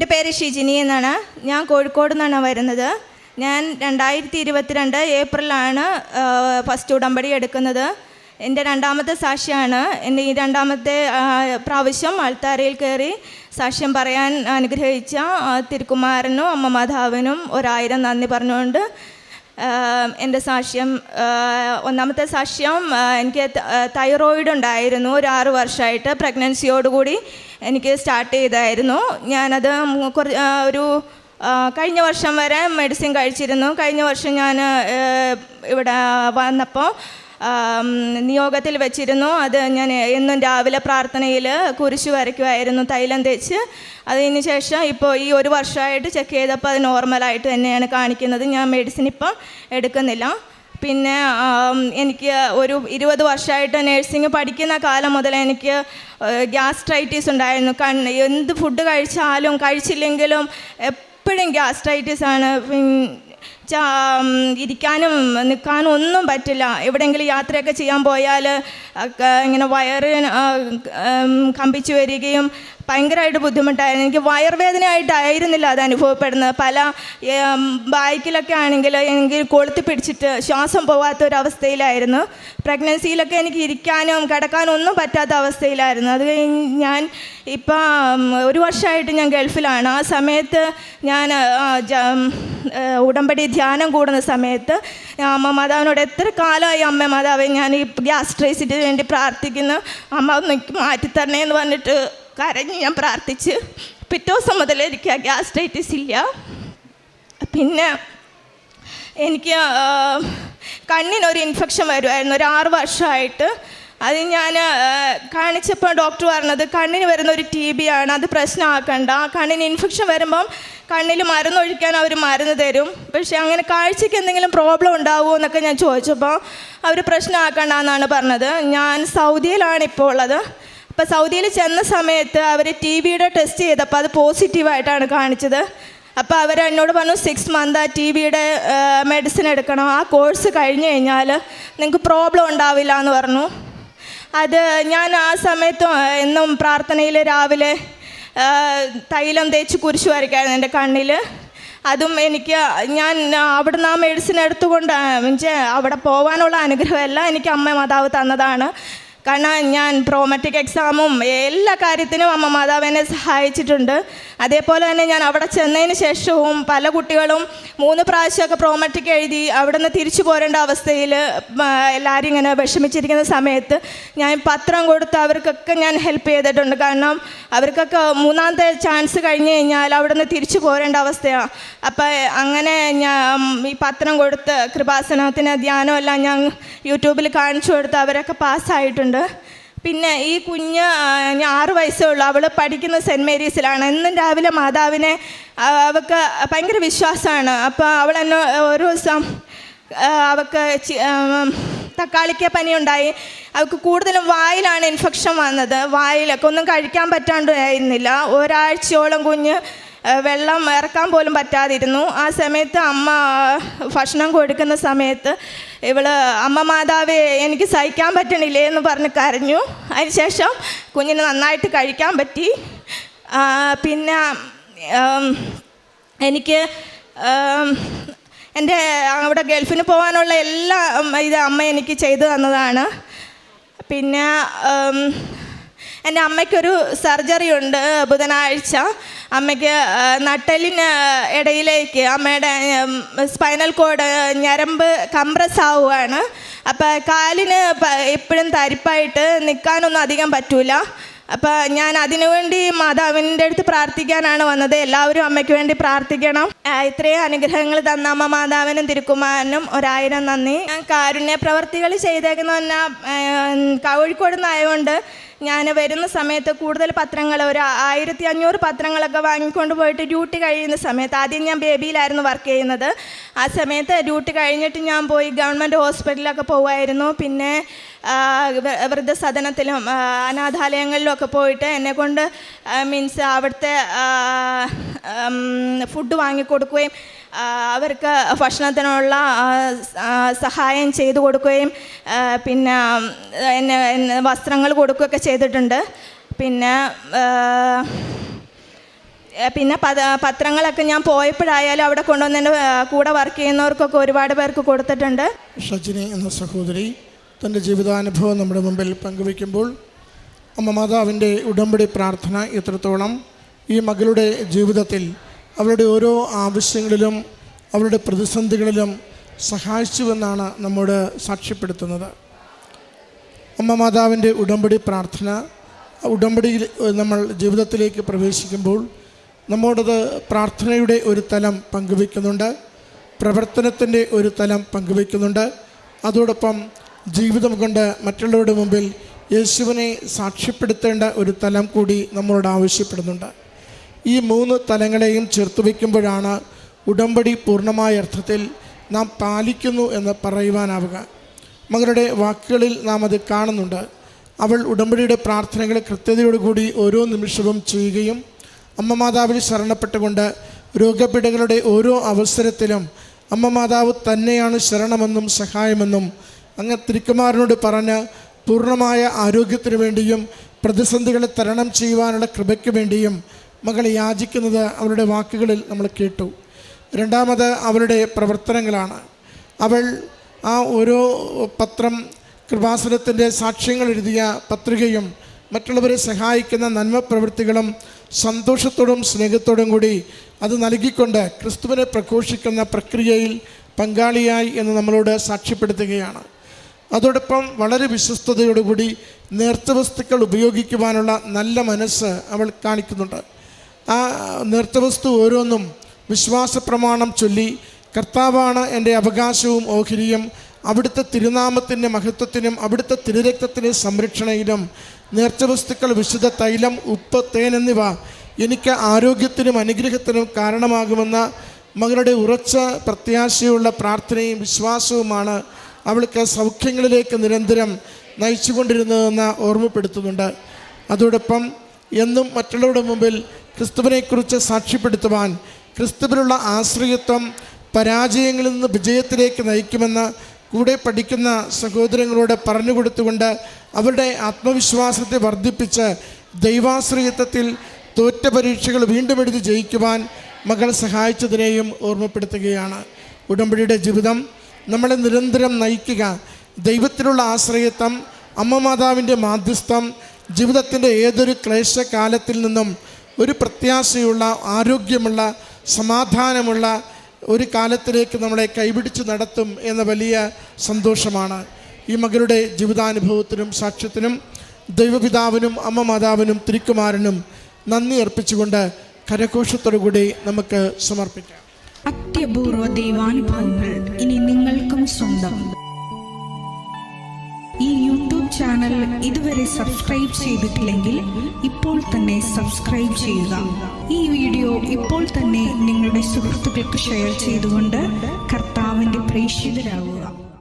എൻ്റെ പേര് ഷിജിനി എന്നാണ്. ഞാൻ കോഴിക്കോട് നിന്നാണ് വരുന്നത്. ഞാൻ 2022 ഏപ്രിലാണ് ഫസ്റ്റ് ഉടമ്പടി എടുക്കുന്നത്. എൻ്റെ രണ്ടാമത്തെ സാക്ഷ്യമാണ്. എൻ്റെ ഈ രണ്ടാമത്തെ പ്രാവശ്യം അൾത്താരയിൽ കയറി സാക്ഷ്യം പറയാൻ അനുഗ്രഹിച്ച തിരുക്കുമാരനും അമ്മ മാതാവിനും 1000 നന്ദി പറഞ്ഞുകൊണ്ട് എൻ്റെ സാക്ഷ്യം, ഒന്നാമത്തെ സാക്ഷ്യം, എനിക്ക് തൈറോയിഡ് ഉണ്ടായിരുന്നു. ഒരു 6 വർഷമായിട്ട് പ്രഗ്നൻസിയോടുകൂടി എനിക്ക് സ്റ്റാർട്ട് ചെയ്തായിരുന്നു. ഞാനത് കഴിഞ്ഞ വർഷം വരെ മെഡിസിൻ കഴിച്ചിരുന്നു. കഴിഞ്ഞ വർഷം ഞാൻ ഇവിടെ വന്നപ്പോൾ നിയോഗത്തിൽ വെച്ചിരുന്നു. അത് ഞാൻ എന്നും രാവിലെ പ്രാർത്ഥനയിൽ കുരിശ് വരയ്ക്കുമായിരുന്നു തൈലം തേച്ച്. അതിന് ശേഷം ഇപ്പോൾ ഈ 1 വർഷമായിട്ട് ചെക്ക് ചെയ്തപ്പോൾ അത് നോർമലായിട്ട് തന്നെയാണ് കാണിക്കുന്നത്. ഞാൻ മെഡിസിൻ ഇപ്പം എടുക്കുന്നില്ല. പിന്നെ എനിക്ക് ഒരു 20 വർഷമായിട്ട് നഴ്സിംഗ് പഠിക്കുന്ന കാലം മുതൽ എനിക്ക് ഗ്യാസ്ട്രൈറ്റിസ് ഉണ്ടായിരുന്നു. എന്ത് ഫുഡ് കഴിച്ചാലും കഴിച്ചില്ലെങ്കിലും എപ്പോഴും ഗ്യാസ്ട്രൈറ്റിസാണ്. ഇരിക്കാനും നിൽക്കാനും ഒന്നും പറ്റില്ല. എവിടെയെങ്കിലും യാത്രയൊക്കെ ചെയ്യാൻ പോയാൽ ഇങ്ങനെ വയറ് കമ്പിച്ചു വരികയും ഭയങ്കരമായിട്ട് ബുദ്ധിമുട്ടായിരുന്നു. എനിക്ക് വയറുവേദനയായിട്ടായിരുന്നില്ല അത് അനുഭവപ്പെടുന്നത്. പല ബൈക്കിലൊക്കെ ആണെങ്കിൽ എനിക്ക് കൊളുത്തി പിടിച്ചിട്ട് ശ്വാസം പോകാത്തൊരവസ്ഥയിലായിരുന്നു. പ്രഗ്നൻസിയിലൊക്കെ എനിക്ക് ഇരിക്കാനും കിടക്കാനും ഒന്നും പറ്റാത്ത അവസ്ഥയിലായിരുന്നു. അത് കഴിഞ്ഞ് ഞാൻ ഇപ്പം 1 വർഷമായിട്ട് ഞാൻ ഗൾഫിലാണ്. ആ സമയത്ത് ഞാൻ ഉടമ്പടി ധ്യാനം കൂടുന്ന സമയത്ത് അമ്മ മാതാവിനോട് എത്ര കാലമായി അമ്മ മാതാവെ ഞാൻ ഈ ഗ്യാസ്ട്രൈറ്റിന് വേണ്ടി പ്രാർത്ഥിക്കുന്നു, അമ്മ ഒന്ന് മാറ്റിത്തരണേ എന്ന് പറഞ്ഞിട്ട് കരഞ്ഞ് ഞാൻ പ്രാർത്ഥിച്ച്. പിറ്റേ ദിവസം മുതൽ എനിക്ക് ആ ഗ്യാസ്ട്രൈറ്റിസ് ഇല്ല. പിന്നെ എനിക്ക് കണ്ണിനൊരു ഇൻഫെക്ഷൻ വരുമായിരുന്നു ഒരു 6 വർഷമായിട്ട്. അത് ഞാൻ കാണിച്ചപ്പോൾ ഡോക്ടർ പറഞ്ഞത് കണ്ണിന് വരുന്ന ഒരു TB ആണ്, അത് പ്രശ്നമാക്കണ്ട. കണ്ണിന് ഇൻഫെക്ഷൻ വരുമ്പം കണ്ണിൽ മരുന്നൊഴിക്കാൻ അവർ മരുന്ന് തരും. പക്ഷേ അങ്ങനെ കാഴ്ചയ്ക്ക് എന്തെങ്കിലും പ്രോബ്ലം ഉണ്ടാവുമോ എന്നൊക്കെ ഞാൻ ചോദിച്ചപ്പോൾ അവർ പ്രശ്നമാക്കണ്ട എന്നാണ് പറഞ്ഞത്. ഞാൻ സൗദിയിലാണ് ഇപ്പോൾ ഉള്ളത്. അപ്പോൾ സൗദിയിൽ ചെന്ന സമയത്ത് അവർ TBയുടെ ടെസ്റ്റ് ചെയ്തപ്പോൾ അത് പോസിറ്റീവായിട്ടാണ് കാണിച്ചത്. അപ്പോൾ അവർ എന്നോട് പറഞ്ഞു 6 മന്ത് ആ TBയുടെ മെഡിസിൻ എടുക്കണം, ആ കോഴ്സ് കഴിഞ്ഞ് കഴിഞ്ഞാൽ നിങ്ങൾക്ക് പ്രോബ്ലം ഉണ്ടാവില്ല എന്ന് പറഞ്ഞു. അത് ഞാൻ ആ സമയത്ത് എന്നും പ്രാർത്ഥനയിൽ രാവിലെ തൈലം തേച്ച് കുരിശ് വരയ്ക്കായിരുന്നു എൻ്റെ കണ്ണിൽ. അതും ഞാൻ അവിടുന്ന് ആ മെഡിസിൻ എടുത്തുകൊണ്ട് അവിടെ പോകാനുള്ള അനുഗ്രഹമെല്ലാം എനിക്ക് അമ്മ മാതാവ് തന്നതാണ്. കാരണം ഞാൻ പ്രോമെട്രിക് എക്സാമും എല്ലാ കാര്യത്തിനും അമ്മ മാതാവ് എന്നെ സഹായിച്ചിട്ടുണ്ട്. അതേപോലെ തന്നെ ഞാൻ അവിടെ ചെന്നതിന് ശേഷവും പല കുട്ടികളും 3 പ്രാവശ്യമൊക്കെ പ്രോമെട്രിക് എഴുതി അവിടെ നിന്ന് തിരിച്ചു പോരേണ്ട അവസ്ഥയിൽ എല്ലാവരും ഇങ്ങനെ വിഷമിച്ചിരിക്കുന്ന സമയത്ത് ഞാൻ പത്രം കൊടുത്ത് അവർക്കൊക്കെ ഞാൻ ഹെൽപ്പ് ചെയ്തിട്ടുണ്ട്. കാരണം അവർക്കൊക്കെ 3ാമത്തെ ചാൻസ് കഴിഞ്ഞ് കഴിഞ്ഞാൽ അവിടെ നിന്ന് തിരിച്ചു പോരേണ്ട അവസ്ഥയാണ്. അപ്പം അങ്ങനെ ഞാൻ ഈ പത്രം കൊടുത്ത് കൃപാസനത്തിന് ധ്യാനമെല്ലാം ഞാൻ യൂട്യൂബിൽ കാണിച്ചു കൊടുത്ത് അവരൊക്കെ പാസ്സായിട്ടുണ്ട്. പിന്നെ ഈ കുഞ്ഞ് 6 വയസ്സേ ഉള്ളൂ. അവൾ പഠിക്കുന്ന സെൻറ്റ് മേരീസിലാണ്. എന്നും രാവിലെ മാതാവിനെ അവൾക്ക് ഭയങ്കര വിശ്വാസമാണ്. അപ്പോൾ അവൾ എന്നെ ഒരു ദിവസം അവൾക്ക് തക്കാളിക്ക പനി ഉണ്ടായി. അവൾക്ക് കൂടുതലും വായിലാണ് ഇൻഫെക്ഷൻ വന്നത്. വായിലൊക്കെ ഒന്നും കഴിക്കാൻ പറ്റാണ്ടായിരുന്നില്ല. ഒരാഴ്ചയോളം കുഞ്ഞ് വെള്ളം ഇറക്കാൻ പോലും പറ്റാതിരുന്നു. ആ സമയത്ത് അമ്മ ഭക്ഷണം കൊടുക്കുന്ന സമയത്ത് അമ്മ മാതാവേ എനിക്ക് സഹിക്കാൻ പറ്റണില്ലേ എന്ന് പറഞ്ഞ് കരഞ്ഞു. അതിനുശേഷം കുഞ്ഞിന് നന്നായിട്ട് കഴിക്കാൻ പറ്റി. പിന്നെ എനിക്ക് എൻ്റെ അവിടെ ഗൾഫിന് പോകാനുള്ള എല്ലാ അമ്മ എനിക്ക് ചെയ്തു തന്നതാണ്. പിന്നെ എൻ്റെ അമ്മയ്ക്കൊരു സർജറി ഉണ്ട് ബുധനാഴ്ച. അമ്മയ്ക്ക് നട്ടെല്ലിന് ഇടയിലേക്ക് അമ്മയുടെ സ്പൈനൽ കോഡ് ഞരമ്പ് കംപ്രസ് ആവുകയാണ്. അപ്പോൾ കാലിന് എപ്പോഴും തരിപ്പായിട്ട് നിൽക്കാനൊന്നും അധികം പറ്റൂല. അപ്പോൾ ഞാൻ അതിനുവേണ്ടി മാതാവിൻ്റെ അടുത്ത് പ്രാർത്ഥിക്കാനാണ് വന്നത്. എല്ലാവരും അമ്മയ്ക്ക് വേണ്ടി പ്രാർത്ഥിക്കണം. ഇത്രയും അനുഗ്രഹങ്ങൾ തന്ന അമ്മ മാതാവിനും തിരുക്കുമാരനും 1000 നന്ദി. ഞാൻ കാരുണ്യ പ്രവർത്തികൾ ചെയ്തേക്കുന്ന പറഞ്ഞാൽ കോഴിക്കോട് നിന്നായതുകൊണ്ട് ഞാൻ വരുന്ന സമയത്ത് കൂടുതൽ പത്രങ്ങൾ ഒരു 1500 പത്രങ്ങളൊക്കെ വാങ്ങിക്കൊണ്ട് പോയിട്ട് ഡ്യൂട്ടി കഴിയുന്ന സമയത്ത്, ആദ്യം ഞാൻ ബേബിയിലായിരുന്നു വർക്ക് ചെയ്യുന്നത്. ആ സമയത്ത് ഡ്യൂട്ടി കഴിഞ്ഞിട്ട് ഞാൻ പോയി ഗവൺമെൻറ് ഹോസ്പിറ്റലിലൊക്കെ പോകുമായിരുന്നു. പിന്നെ വൃദ്ധസദനത്തിലും അനാഥാലയങ്ങളിലുമൊക്കെ പോയിട്ട് എന്നെക്കൊണ്ട് മീൻസ് അവിടുത്തെ ഫുഡ് വാങ്ങിക്കൊടുക്കുകയും അവർക്ക് ഭക്ഷണത്തിനുള്ള സഹായം ചെയ്തു കൊടുക്കുകയും പിന്നെ എന്നെ വസ്ത്രങ്ങൾ കൊടുക്കുകയൊക്കെ ചെയ്തിട്ടുണ്ട്. പിന്നെ പിന്നെ പത്രങ്ങളൊക്കെ ഞാൻ പോയപ്പോഴായാലും അവിടെ കൊണ്ടുവന്ന് എൻ്റെ കൂടെ വർക്ക് ചെയ്യുന്നവർക്കൊക്കെ ഒരുപാട് പേർക്ക് കൊടുത്തിട്ടുണ്ട്. ഷജിനി എന്ന സഹോദരി തൻ്റെ ജീവിതാനുഭവം നമ്മുടെ മുമ്പിൽ പങ്കുവയ്ക്കുമ്പോൾ അമ്മ മാതാവിൻ്റെ ഉടമ്പടി പ്രാർത്ഥന എത്രത്തോളം ഈ മകളുടെ ജീവിതത്തിൽ അവരുടെ ഓരോ ആവശ്യങ്ങളിലും അവരുടെ പ്രതിസന്ധികളിലും സഹായിച്ചുവെന്നാണ് നമ്മോട് സാക്ഷ്യപ്പെടുത്തുന്നത്. അമ്മ മാതാവിൻ്റെ ഉടമ്പടി പ്രാർത്ഥന, ഉടമ്പടിയിൽ നമ്മൾ ജീവിതത്തിലേക്ക് പ്രവേശിക്കുമ്പോൾ നമ്മോടത് പ്രാർത്ഥനയുടെ ഒരു തലം പങ്കുവയ്ക്കുന്നുണ്ട്, പ്രവർത്തനത്തിൻ്റെ ഒരു തലം പങ്കുവയ്ക്കുന്നുണ്ട്. അതോടൊപ്പം ജീവിതം കൊണ്ട് മറ്റുള്ളവരുടെ മുമ്പിൽ യേശുവിനെ സാക്ഷ്യപ്പെടുത്തേണ്ട ഒരു തലം കൂടി നമ്മളോട് ആവശ്യപ്പെടുന്നുണ്ട്. ഈ 3 തലങ്ങളെയും ചേർത്ത് വയ്ക്കുമ്പോഴാണ് ഉടമ്പടി പൂർണ്ണമായ അർത്ഥത്തിൽ നാം പാലിക്കുന്നു എന്ന് പറയുവാനാവുക. മകളുടെ വാക്കുകളിൽ നാം അത് കാണുന്നുണ്ട്. അവൾ ഉടമ്പടിയുടെ പ്രാർത്ഥനകൾ കൃത്യതയോടുകൂടി ഓരോ നിമിഷവും ചെയ്യുകയും അമ്മ മാതാവിൽ ശരണപ്പെട്ടുകൊണ്ട് രോഗപീഠകളുടെ ഓരോ അവസരത്തിലും അമ്മ മാതാവ് തന്നെയാണ് ശരണമെന്നും സഹായമെന്നും അങ്ങ് തിരുക്കുമാരനോട് പറഞ്ഞ് പൂർണ്ണമായ ആരോഗ്യത്തിന് വേണ്ടിയും പ്രതിസന്ധികളെ തരണം ചെയ്യുവാനുള്ള കൃപയ്ക്ക് വേണ്ടിയും മകൾ യാചിക്കുന്നത് അവളുടെ വാക്കുകളിൽ നമ്മൾ കേട്ടു. രണ്ടാമത് അവളുടെ പ്രവർത്തനങ്ങളാണ്. അവൾ ആ ഓരോ പത്രം, കൃപാസനത്തിൻ്റെ സാക്ഷ്യങ്ങൾ എഴുതിയ പത്രികയും മറ്റുള്ളവരെ സഹായിക്കുന്ന നന്മ പ്രവൃത്തികളും സന്തോഷത്തോടും സ്നേഹത്തോടും കൂടി അത് നൽകിക്കൊണ്ട് ക്രിസ്തുവിനെ പ്രഘോഷിക്കുന്ന പ്രക്രിയയിൽ പങ്കാളിയായി എന്ന് നമ്മളോട് സാക്ഷ്യപ്പെടുത്തുകയാണ്. അതോടൊപ്പം വളരെ വിശ്വസ്തയോടുകൂടി നേർച്ച വസ്തുക്കൾ ഉപയോഗിക്കുവാനുള്ള നല്ല മനസ്സ് അവൾ കാണിക്കുന്നുണ്ട്. ആ നേർച്ച വസ്തു ഓരോന്നും വിശ്വാസ പ്രമാണം ചൊല്ലി കർത്താവാണ് എൻ്റെ അവകാശവും ഓഹരിയും, അവിടുത്തെ തിരുനാമത്തിൻ്റെ മഹത്വത്തിനും അവിടുത്തെ തിരുരക്തത്തിൻ്റെ സംരക്ഷണയിലും നേർച്ച വസ്തുക്കൾ വിശുദ്ധ തൈലം, ഉപ്പ്, തേൻ എന്നിവ എനിക്ക് ആരോഗ്യത്തിനും അനുഗ്രഹത്തിനും കാരണമാകുമെന്ന മകളുടെ ഉറച്ച പ്രത്യാശയുള്ള പ്രാർത്ഥനയും വിശ്വാസവുമാണ് അവൾക്ക് സൗഖ്യങ്ങളിലേക്ക് നിരന്തരം നയിച്ചുകൊണ്ടിരുന്നതെന്ന് ഓർമ്മപ്പെടുത്തുന്നുണ്ട്. അതോടൊപ്പം എന്നും മറ്റുള്ളവരുടെ മുമ്പിൽ ക്രിസ്തുവിനെക്കുറിച്ച് സാക്ഷ്യപ്പെടുത്തുവാൻ ക്രിസ്തുവിലുള്ള ആശ്രയത്വം പരാജയങ്ങളിൽ നിന്ന് വിജയത്തിലേക്ക് നയിക്കുമെന്ന് കൂടെ പഠിക്കുന്ന സഹോദരങ്ങളോട് പറഞ്ഞുകൊടുത്തുകൊണ്ട് അവരുടെ ആത്മവിശ്വാസത്തെ വർദ്ധിപ്പിച്ച് ദൈവാശ്രയത്വത്തിൽ തോറ്റ പരീക്ഷകൾ വീണ്ടും എഴുതി ജയിക്കുവാൻ മകൾ സഹായിച്ചതിനെയും ഓർമ്മപ്പെടുത്തുകയാണ്. ഉടമ്പടിയുടെ ജീവിതം നമ്മളെ നിരന്തരം നയിക്കുക ദൈവത്തിലുള്ള ആശ്രയത്വം, അമ്മ മാതാവിൻ്റെ മാധ്യസ്ഥം, ജീവിതത്തിൻ്റെ ഏതൊരു ക്ലേശകാലത്തിൽ നിന്നും ഒരു പ്രത്യാശയുള്ള, ആരോഗ്യമുള്ള, സമാധാനമുള്ള ഒരു കാലത്തിലേക്ക് നമ്മളെ കൈപിടിച്ച് നടത്തും എന്ന വലിയ സന്തോഷമാണ്. ഈ മകളുടെ ജീവിതാനുഭവത്തിനും സാക്ഷ്യത്തിനും ദൈവപിതാവിനും അമ്മ മാതാവിനും തിരുക്കുമാരനും നന്ദി അർപ്പിച്ചുകൊണ്ട് കരഘോഷത്തോടുകൂടി നമുക്ക് സമർപ്പിക്കാം. അത്യപൂർവ ദൈവാനുഭവങ്ങൾ ഇനി നിങ്ങൾക്കും സ്വന്തം. ഈ യൂട്യൂബ് ചാനൽ ഇതുവരെ സബ്സ്ക്രൈബ് ചെയ്തിട്ടില്ലെങ്കിൽ ഇപ്പോൾ തന്നെ സബ്സ്ക്രൈബ് ചെയ്യുക. ഈ വീഡിയോ ഇപ്പോൾ തന്നെ നിങ്ങളുടെ സുഹൃത്തുക്കൾക്ക് ഷെയർ ചെയ്തുകൊണ്ട് കർത്താവിൻ്റെ പ്രേക്ഷിതരാകുക.